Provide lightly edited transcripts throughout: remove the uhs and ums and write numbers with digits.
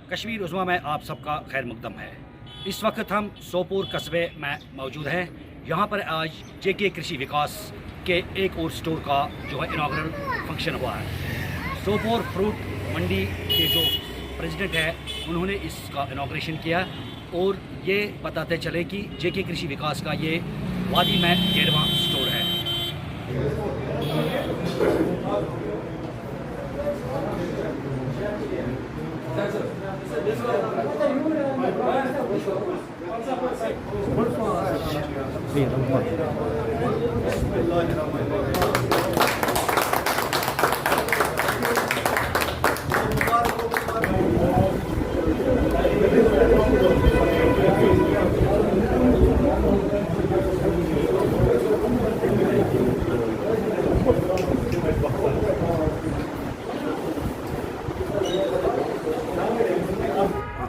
कश्मीर उज़्मा में आप सबका खैर मकदम है। इस वक्त हम सोपोर कस्बे में मौजूद हैं। यहाँ पर आज जेके कृषि विकास के एक और स्टोर का जो है इनाग्रल फंक्शन हुआ है। सोपोर फ्रूट मंडी के जो प्रेसिडेंट है उन्होंने इसका इनाग्रेशन किया और ये बताते चले कि जेके कृषि विकास का ये वादी में 13वां स्टोर है।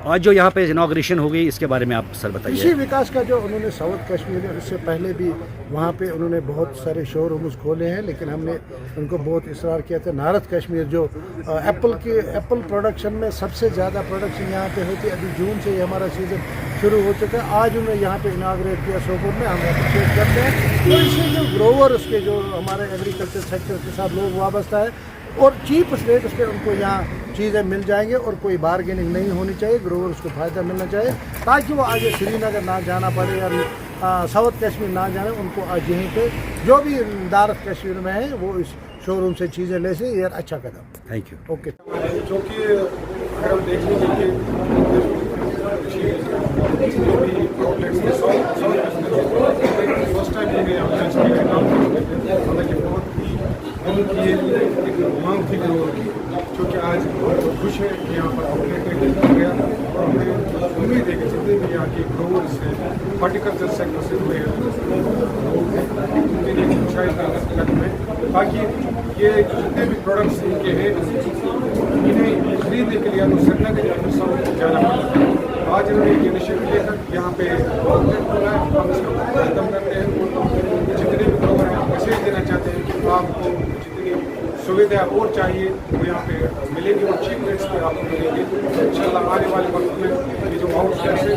आज जो यहाँ पे इनाग्रेशन हो गई इसके बारे में आप सर बताइए। कृषि विकास का जो उन्होंने साउथ कश्मीर में, इससे पहले भी वहाँ पे उन्होंने बहुत सारे शोरूम्स खोले हैं, लेकिन हमने उनको बहुत इसरार किया था। नार्थ कश्मीर जो एप्पल प्रोडक्शन में सबसे ज़्यादा प्रोडक्शन यहाँ पे होती है। अभी जून से ही हमारा सीज़न शुरू हो चुका है। आज उन्होंने यहाँ पे इनाग्रेट किया सोपोर में, हम अप्रिशिएट करते हैं। तो इससे जो ग्रोवर उसके जो हमारे एग्रीकल्चर सेक्टर के साथ लोग वाबस्ता है और चीप रेट उस पर उनको यहाँ चीज़ें मिल जाएंगे और कोई बार्गेनिंग नहीं होनी चाहिए। ग्रोवर उसको फ़ायदा मिलना चाहिए ताकि वो आगे श्रीनगर ना जाना पड़े या साउथ कश्मीर ना जाने। उनको आज यहीं पे जो भी नार्थ कश्मीर में है वो इस शोरूम से चीज़ें ले से। ये अच्छा कदम। Thank you. ओके। जो कि अगर हम देख लीजिए कि फर्स्ट टाइम मैंने हालांकि बहुत ही एक मांग थी ग्रोवर की, क्योंकि आज बहुत खुश है कि यहाँ पर आउटलेट हो गया और हमें उम्मीद है कि जितने भी यहाँ के ग्रोवर्स हैं, हॉर्टिकल्चर सेक्टर से जुड़े लोग हैं, उनके लिए शायद कदम है ताकि ये जितने भी प्रोडक्ट्स इनके हैं इन्हें खरीदने के लिए तो श्रीनगर या फिर साउथ जाना पड़ता है। आज इन्होंने ये इनिशिएटिव लेकर यहाँ पे आउटलेट खोला है। हम इसका खत्म करते हैं। जितने भी ग्रोवर हैं मैसेज देना चाहते हैं कि आपको जितनी सुविधा और चाहिए वो यहाँ पे मिलेगी और चीप रेट्स पे आपको मिलेगी। इंशाल्लाह आने वाले वक्त में ये जो आउटलेट्स है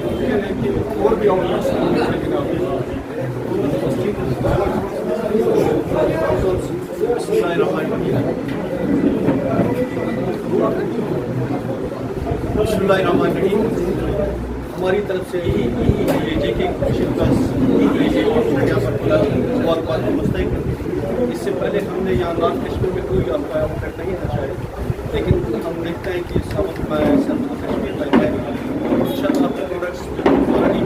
उनके लिए कि और भी आउटलेट्स हमारी तरफ से ये जेके कृषि विकास यहाँ पर खुला बहुत बहुत मुस्तैद। इससे पहले हमने यहाँ नॉर्थ कश्मीर में कोई आपका आउटलेट नहीं था शायद, लेकिन हम देखते हैं कि साउथ में सेंट्रल कश्मीर में है इंशाल्लाह आपके प्रोडक्ट्स क्वालिटी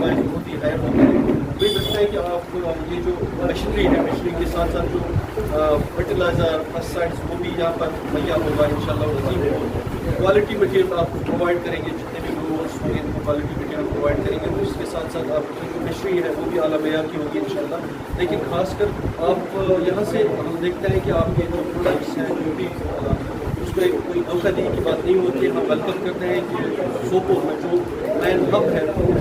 वाइज बहुत ही हायर होते हैं। वही देखते हैं कि आपको ये जो मशीनरी है, मशीनरी के साथ साथ जो फर्टिलाइज़र पेस्टिसाइड्स वो भी यहाँ पर मुहैया होगा इंशाल्लाह। वही क्वालिटी मटेरियल आपको प्रोवाइड करेंगे, जितने भी ग्रोवर्स होंगे उनको क्वालिटी मटेरियल प्रोवाइड करेंगे। तो उसके साथ साथ आपकी जो मशीनरी है वो भी आला मेयार की होगी इंशाल्लाह। लेकिन खासकर आप यहाँ से हम देखते हैं कि आपके जो प्रोडक्ट्स हैं जो भी उसमें कोई धोखाधड़ी की बात नहीं होती है। हम वेलकम करते हैं कि सोपोर में जो मेन हब है फूड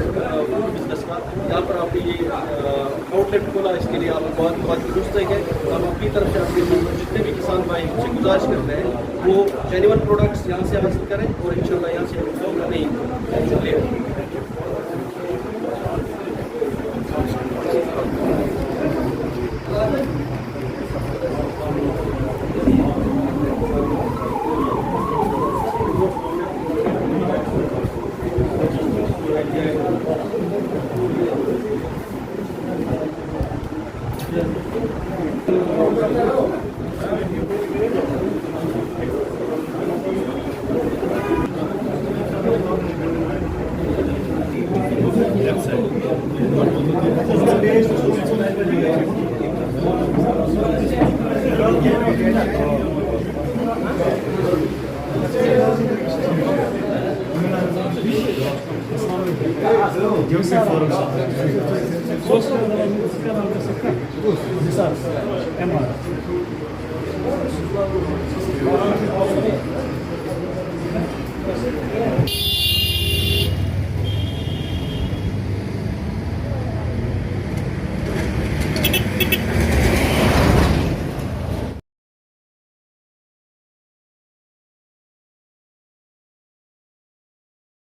बिजनेस का, यहाँ पर आपने ये आउटलेट खोला, इसके लिए आप बहुत बहुत दुरुस्त है। हम अपनी तरफ से अपने जितने भी किसान भाई उनसे गुजारिश करते हैं वो जेन्युइन प्रोडक्ट्स यहाँ से हासिल करें और इंशाल्लाह यहाँ से नहीं ले। MR